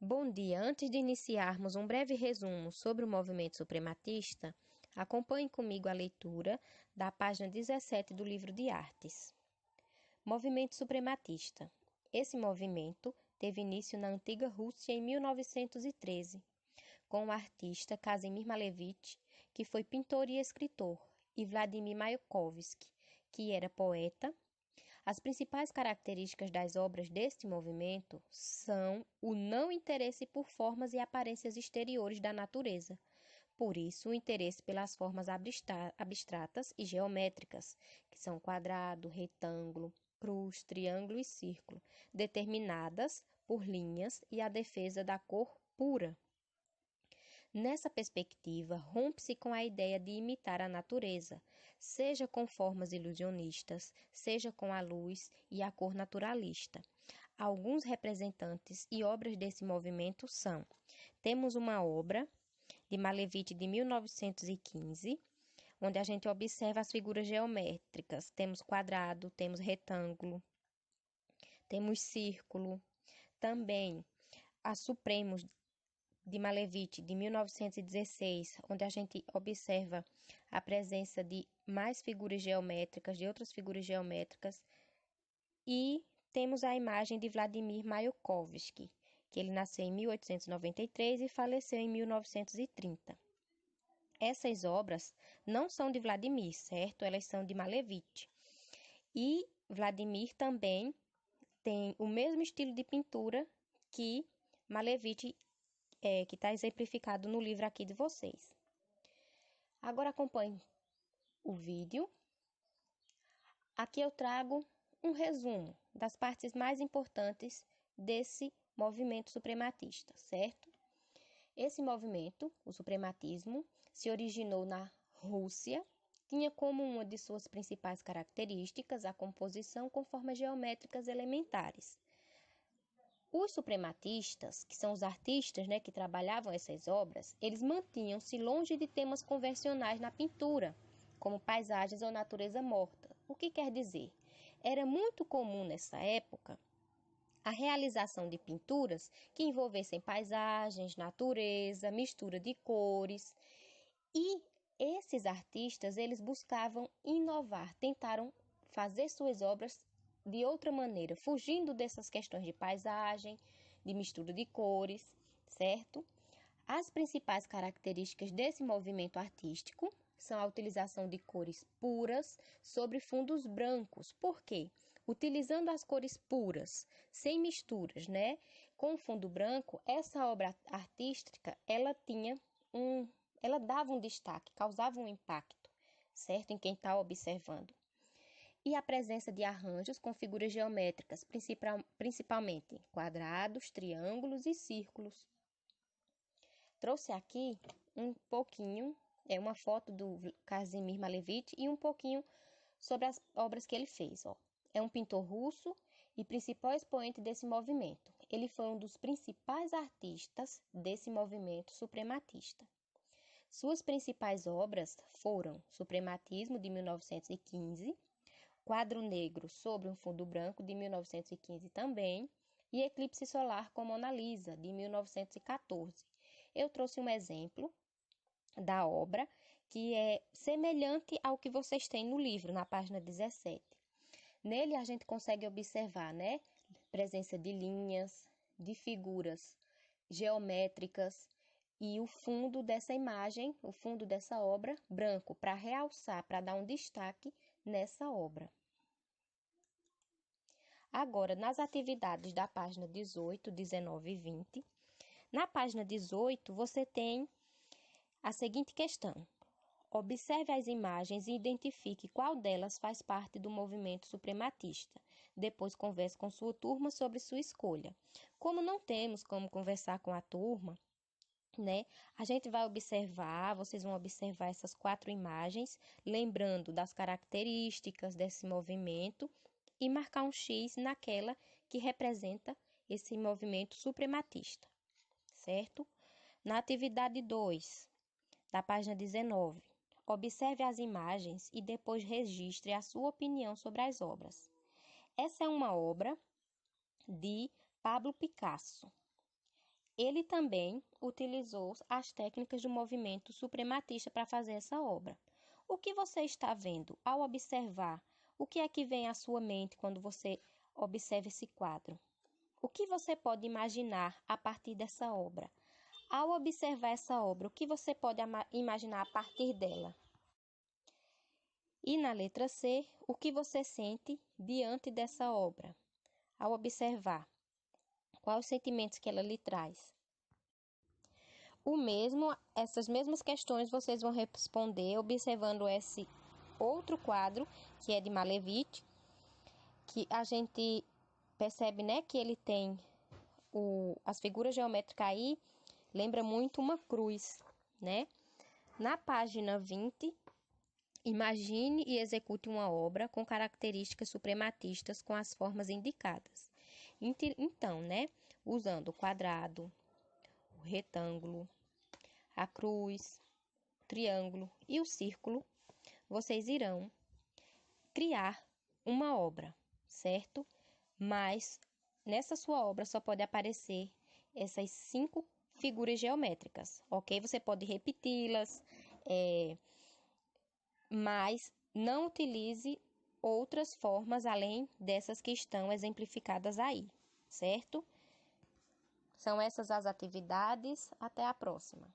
Bom dia! Antes de iniciarmos um breve resumo sobre o movimento suprematista, acompanhe comigo a leitura da página 17 do livro de artes. Movimento suprematista. Esse movimento teve início na antiga Rússia em 1913, com o artista Kazimir Malevich, que foi pintor e escritor, e Vladimir Mayakovsky, que era poeta. As principais características das obras deste movimento são o não interesse por formas e aparências exteriores da natureza. Por isso, o interesse pelas formas abstratas e geométricas, que são quadrado, retângulo, cruz, triângulo e círculo, determinadas por linhas, e a defesa da cor pura. Nessa perspectiva, rompe-se com a ideia de imitar a natureza, seja com formas ilusionistas, seja com a luz e a cor naturalista. Alguns representantes e obras desse movimento são: temos uma obra de Malevich de 1915, onde a gente observa as figuras geométricas. Temos quadrado, temos retângulo, temos círculo. Também a Supremos de Malevich, de 1916, onde a gente observa a presença de mais figuras geométricas, de outras figuras geométricas. E temos a imagem de Vladimir Mayakovsky, que ele nasceu em 1893 e faleceu em 1930. Essas obras não são de Vladimir, certo? Elas são de Malevich. E Vladimir também tem o mesmo estilo de pintura que Malevich, que está exemplificado no livro aqui de vocês. Agora acompanhe o vídeo. Aqui eu trago um resumo das partes mais importantes desse movimento suprematista, certo? Esse movimento, o suprematismo, se originou na Rússia, tinha como uma de suas principais características a composição com formas geométricas elementares. Os suprematistas, que são os artistas, que trabalhavam essas obras, eles mantinham-se longe de temas convencionais na pintura, como paisagens ou natureza morta. O que quer dizer? Era muito comum nessa época a realização de pinturas que envolvessem paisagens, natureza, mistura de cores. E esses artistas, eles buscavam inovar, tentaram fazer suas obras de outra maneira, fugindo dessas questões de paisagem, de mistura de cores, certo? As principais características desse movimento artístico são a utilização de cores puras sobre fundos brancos. Por quê? Utilizando as cores puras, sem misturas, com o fundo branco, essa obra artística, ela dava um destaque, causava um impacto, certo? Em quem está observando. E a presença de arranjos com figuras geométricas, principalmente quadrados, triângulos e círculos. Trouxe aqui um pouquinho, uma foto do Kazimir Malevich e um pouquinho sobre as obras que ele fez. É um pintor russo e principal expoente desse movimento. Ele foi um dos principais artistas desse movimento suprematista. Suas principais obras foram Suprematismo, de 1915, Quadro Negro sobre um Fundo Branco, de 1915 também, e Eclipse Solar com Mona Lisa, de 1914. Eu trouxe um exemplo da obra que é semelhante ao que vocês têm no livro, na página 17. Nele a gente consegue observar, presença de linhas, de figuras geométricas e o fundo dessa imagem, o fundo dessa obra, branco, para realçar, para dar um destaque nessa obra. Agora, nas atividades da página 18, 19 e 20, na página 18 você tem a seguinte questão: observe as imagens e identifique qual delas faz parte do movimento suprematista. Depois converse com sua turma sobre sua escolha. Como não temos como conversar com a turma, a gente vai observar, vocês vão observar essas 4 imagens, lembrando das características desse movimento e marcar um X naquela que representa esse movimento suprematista, certo? Na atividade 2, da página 19, observe as imagens e depois registre a sua opinião sobre as obras. Essa é uma obra de Pablo Picasso. ele também utilizou as técnicas do movimento suprematista para fazer essa obra. O que você está vendo ao observar? O que é que vem à sua mente quando você observa esse quadro? O que você pode imaginar a partir dessa obra? Ao observar essa obra, o que você pode imaginar a partir dela? E na letra C, o que você sente diante dessa obra? Ao observar, quais os sentimentos que ela lhe traz? Essas mesmas questões vocês vão responder observando esse outro quadro, que é de Malevich, que a gente percebe, né, que ele tem as figuras geométricas aí, lembra muito uma cruz, né? Na página 20, imagine e execute uma obra com características suprematistas com as formas indicadas. Então, né, usando o quadrado, o retângulo, a cruz, o triângulo e o círculo, vocês irão criar uma obra, certo? Mas nessa sua obra só pode aparecer essas 5 figuras geométricas, ok? Você pode repeti-las, mas não utilize outras formas além dessas que estão exemplificadas aí, certo? São essas as atividades. Até a próxima.